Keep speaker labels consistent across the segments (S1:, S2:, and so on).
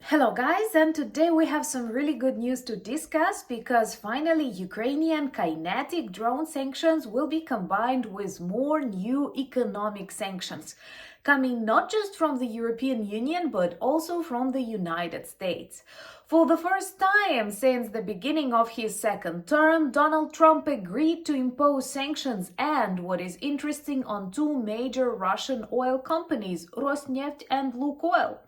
S1: Hello guys, and today we have some really good news to discuss because finally Ukrainian kinetic drone sanctions will be combined with more new economic sanctions, coming not just from the European Union but also from the United States. For the first time since the beginning of his second term, Donald Trump agreed to impose sanctions and, what is interesting, on two major Russian oil companies, Rosneft and Lukoil.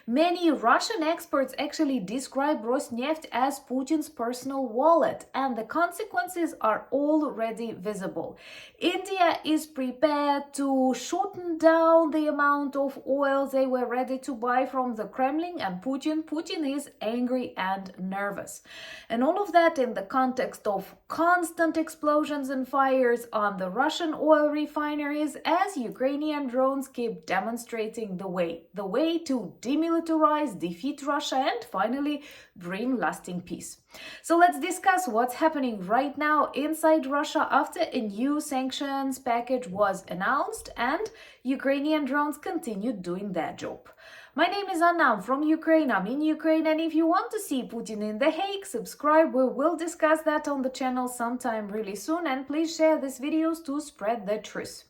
S1: Many Russian experts actually describe Rosneft as Putin's personal wallet, and the consequences are already visible. India is prepared to shorten down the amount of oil they were ready to buy from the Kremlin, and Putin is angry and nervous. And all of that in the context of constant explosions and fires on the Russian oil refineries as Ukrainian drones keep demonstrating the way to demilitarize, defeat Russia, and finally bring lasting peace. So let's discuss what's happening right now inside Russia after a new sanctions package was announced and Ukrainian drones continued doing their job. My name is Anna, I'm from Ukraine, I'm in Ukraine, and if you want to see Putin in The Hague, subscribe, we will discuss that on the channel sometime really soon, and please share these videos to spread the truth.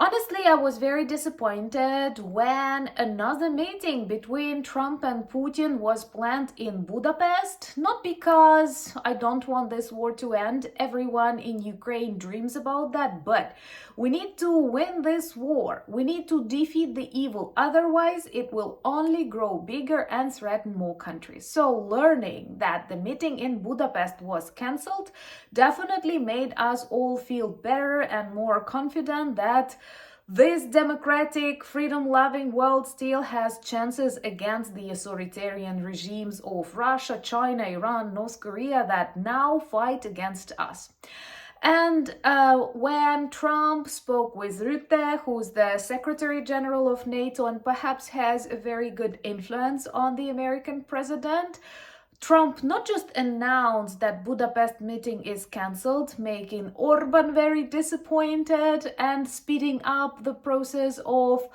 S1: Honestly, I was very disappointed when another meeting between Trump and Putin was planned in Budapest, not because I don't want this war to end, everyone in Ukraine dreams about that, but we need to win this war, we need to defeat the evil, otherwise it will only grow bigger and threaten more countries. So learning that the meeting in Budapest was cancelled definitely made us all feel better and more confident that this democratic, freedom-loving world still has chances against the authoritarian regimes of Russia, China, Iran, North Korea that now fight against us. And when Trump spoke with Rutte, who's the Secretary General of NATO and perhaps has a very good influence on the American president, Trump not just announced that Budapest meeting is cancelled, making Orban very disappointed and speeding up the process of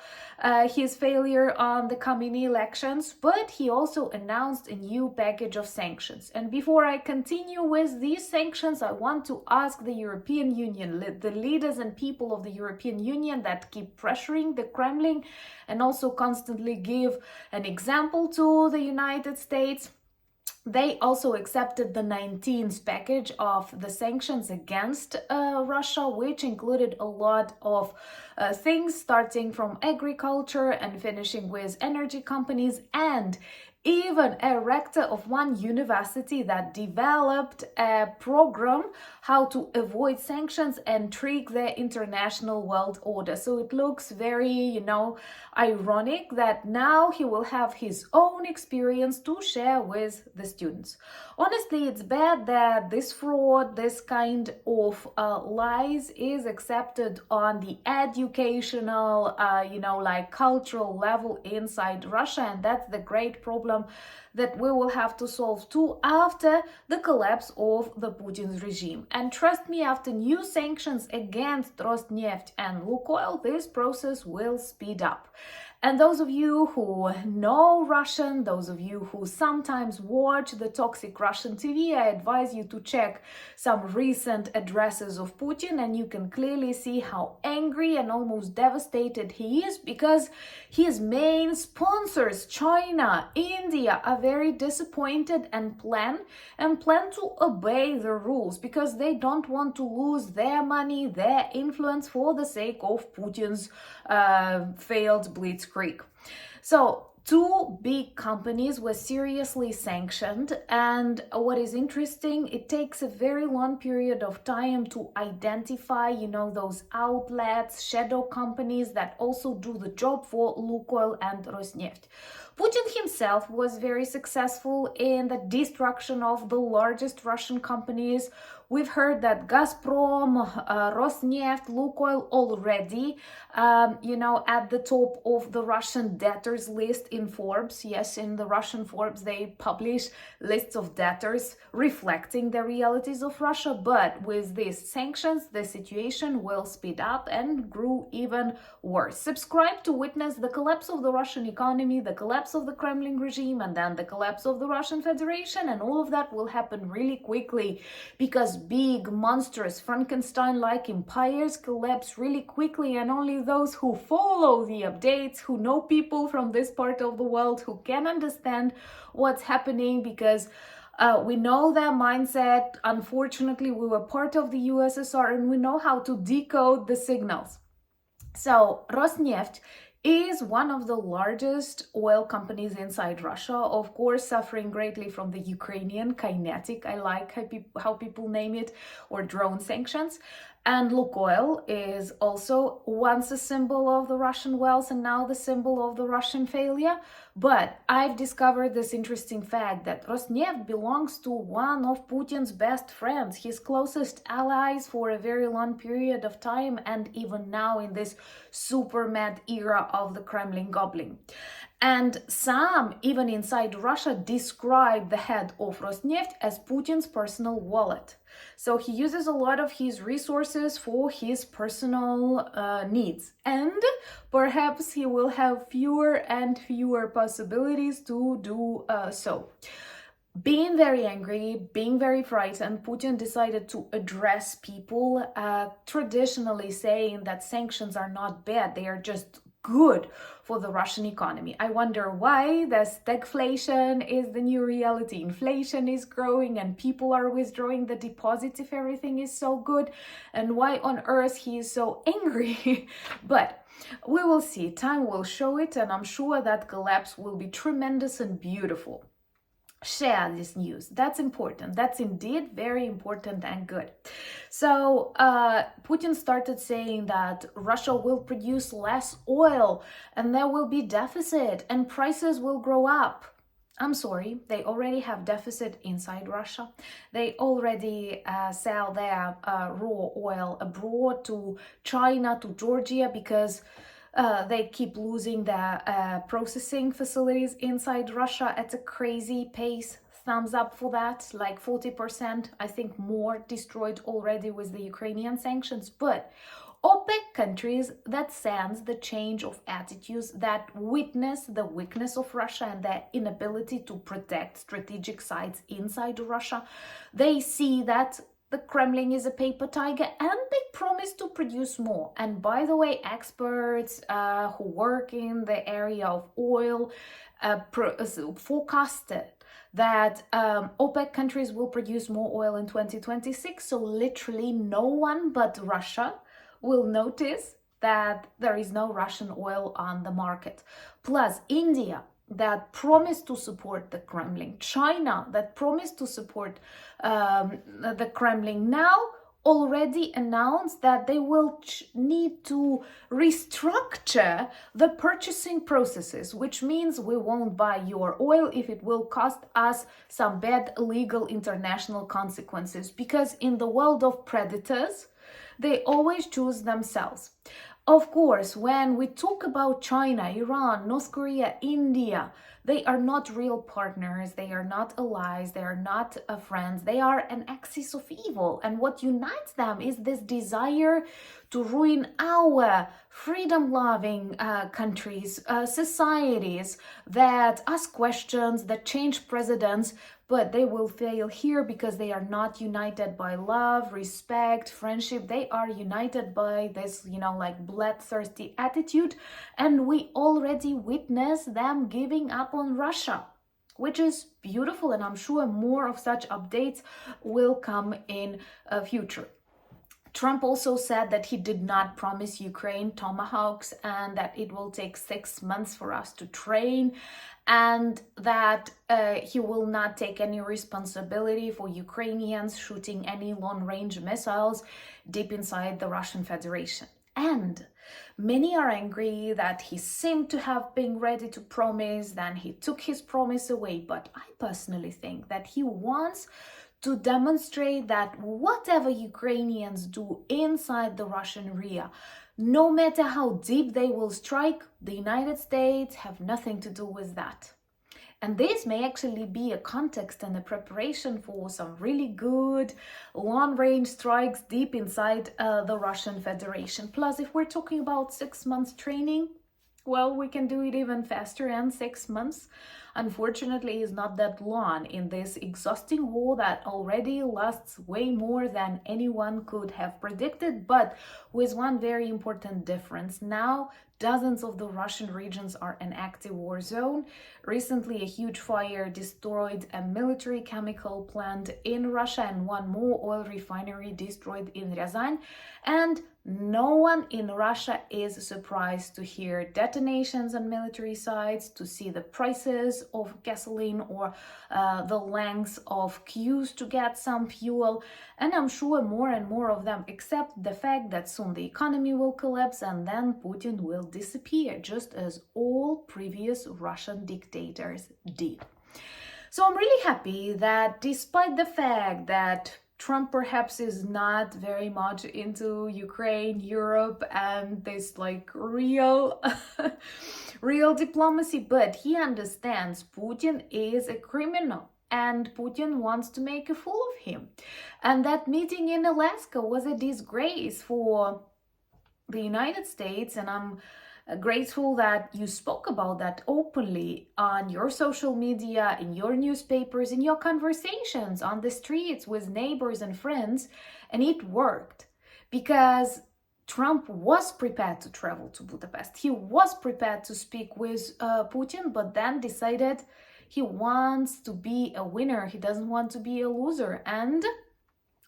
S1: his failure on the coming elections, but he also announced a new package of sanctions. And before I continue with these sanctions, I want to ask the European Union, the leaders and people of the European Union that keep pressuring the Kremlin and also constantly give an example to the United States. They also accepted the 19th package of the sanctions against Russia, which included a lot of things, starting from agriculture and finishing with energy companies, and even a rector of one university that developed a program how to avoid sanctions and trick the international world order. So it looks very, ironic that now he will have his own experience to share with the students. Honestly, it's bad that this fraud, this kind of lies is accepted on the educational, cultural level inside Russia, and that's the great problem that we will have to solve too after the collapse of the Putin's regime. And trust me, after new sanctions against Rosneft and Lukoil, this process will speed up. And those of you who know Russian, those of you who sometimes watch the toxic Russian TV, I advise you to check some recent addresses of Putin, and you can clearly see how angry and almost devastated he is because his main sponsors, China, India, are very disappointed and plan to obey the rules because they don't want to lose their money, their influence for the sake of Putin's failed blitzkrieg. So two big companies were seriously sanctioned, and what is interesting, it takes a very long period of time to identify, those outlets, shadow companies that also do the job for Lukoil and Rosneft. Putin himself was very successful in the destruction of the largest Russian companies. We've heard that Gazprom, Rosneft, Lukoil already, at the top of the Russian debtors list in Forbes. Yes, in the Russian Forbes, they publish lists of debtors reflecting the realities of Russia. But with these sanctions, the situation will speed up and grew even worse. Subscribe to witness the collapse of the Russian economy, the collapse collapse of the Kremlin regime and then the collapse of the Russian Federation, and all of that will happen really quickly because big, monstrous, Frankenstein-like empires collapse really quickly, and only those who follow the updates, who know people from this part of the world, who can understand what's happening, because we know their mindset. Unfortunately, we were part of the USSR and we know how to decode the signals. So Rosneft is one of the largest oil companies inside Russia, of course, suffering greatly from the Ukrainian kinetic, I like how people name it, or drone sanctions. And Lukoil is also once a symbol of the Russian wealth and now the symbol of the Russian failure. But I've discovered this interesting fact that Rosneft belongs to one of Putin's best friends, his closest allies for a very long period of time, and even now in this super mad era of the Kremlin gobbling. And some, even inside Russia, describe the head of Rosneft as Putin's personal wallet. So he uses a lot of his resources for his personal needs. And perhaps he will have fewer and fewer possibilities to do so. Being very angry, being very frightened, Putin decided to address people, traditionally saying that sanctions are not bad, they are just good for the Russian economy. I wonder why the stagflation is the new reality. Inflation is growing and people are withdrawing the deposits if everything is so good, and why on earth he is so angry. But we will see. Time will show it, and I'm sure that collapse will be tremendous and beautiful. Share this news. That's important. That's indeed very important and good. So Putin started saying that Russia will produce less oil and there will be deficit and prices will grow up. I'm sorry, they already have deficit inside Russia. They already sell their raw oil abroad to China, to Georgia, because they keep losing their processing facilities inside Russia at a crazy pace. Thumbs up for that, like 40%, I think more destroyed already with the Ukrainian sanctions. But OPEC countries that sense the change of attitudes, that witness the weakness of Russia and their inability to protect strategic sites inside Russia, they see that the Kremlin is a paper tiger and they promise to produce more. And by the way, experts who work in the area of oil forecasted that OPEC countries will produce more oil in 2026. So literally no one but Russia will notice that there is no Russian oil on the market. Plus India, that promised to support the Kremlin, China, that promised to support the Kremlin, now already announced that they will need to restructure the purchasing processes, which means we won't buy your oil if it will cost us some bad legal international consequences, because in the world of predators, they always choose themselves. Of course, when we talk about China, Iran, North Korea, India, they are not real partners, they are not allies, they are not friends, they are an axis of evil. And what unites them is this desire to ruin our freedom-loving countries, societies that ask questions, that change presidents, but they will fail here because they are not united by love, respect, friendship. They are united by this, like bloodthirsty attitude. And we already witness them giving up on Russia, which is beautiful. And I'm sure more of such updates will come in future. Trump also said that he did not promise Ukraine tomahawks and that it will take 6 months for us to train, and that he will not take any responsibility for Ukrainians shooting any long-range missiles deep inside the Russian Federation. And many are angry that he seemed to have been ready to promise, then he took his promise away. But I personally think that he wants to demonstrate that whatever Ukrainians do inside the Russian area, no matter how deep they will strike, the United States have nothing to do with that. And this may actually be a context and a preparation for some really good long-range strikes deep inside the Russian Federation. Plus, if we're talking about 6 months training, Well, we can do it even faster, and 6 months, unfortunately, is not that long in this exhausting war that already lasts way more than anyone could have predicted, but with one very important difference. Now, dozens of the Russian regions are an active war zone. Recently, a huge fire destroyed a military chemical plant in Russia and one more oil refinery destroyed in Ryazan. And no one in Russia is surprised to hear detonations on military sites, to see the prices of gasoline or the lengths of queues to get some fuel. And I'm sure more and more of them accept the fact that soon the economy will collapse and then Putin will disappear, just as all previous Russian dictators did. So I'm really happy that despite the fact that Trump perhaps is not very much into Ukraine, Europe, and this like real diplomacy, but he understands Putin is a criminal and Putin wants to make a fool of him. And that meeting in Alaska was a disgrace for the United States, and I'm grateful that you spoke about that openly on your social media, in your newspapers, in your conversations on the streets with neighbors and friends, and it worked because Trump was prepared to travel to Budapest. He was prepared to speak with Putin, but then decided he wants to be a winner. He doesn't want to be a loser. And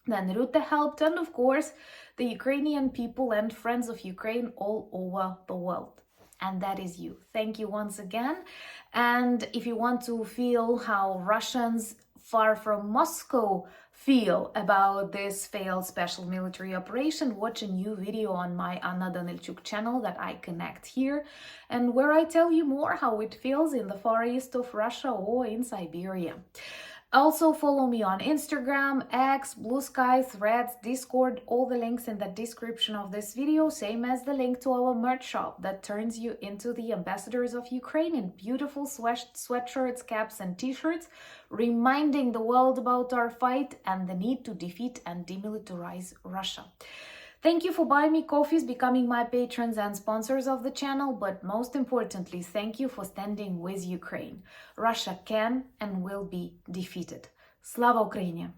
S1: then Rutte helped, and of course, the Ukrainian people and friends of Ukraine all over the world. And that is you. Thank you once again. And if you want to feel how Russians far from Moscow feel about this failed special military operation, watch a new video on my Anna Danilchuk channel that I connect here, and where I tell you more how it feels in the far east of Russia or in Siberia. Also follow me on Instagram, X, Blue Sky, Threads, Discord, all the links in the description of this video, same as the link to our merch shop that turns you into the ambassadors of Ukraine in beautiful sweatshirts, caps and t-shirts, reminding the world about our fight and the need to defeat and demilitarize Russia. Thank you for buying me coffees, becoming my patrons and sponsors of the channel, but most importantly, thank you for standing with Ukraine. Russia can and will be defeated. Slava Ukraini!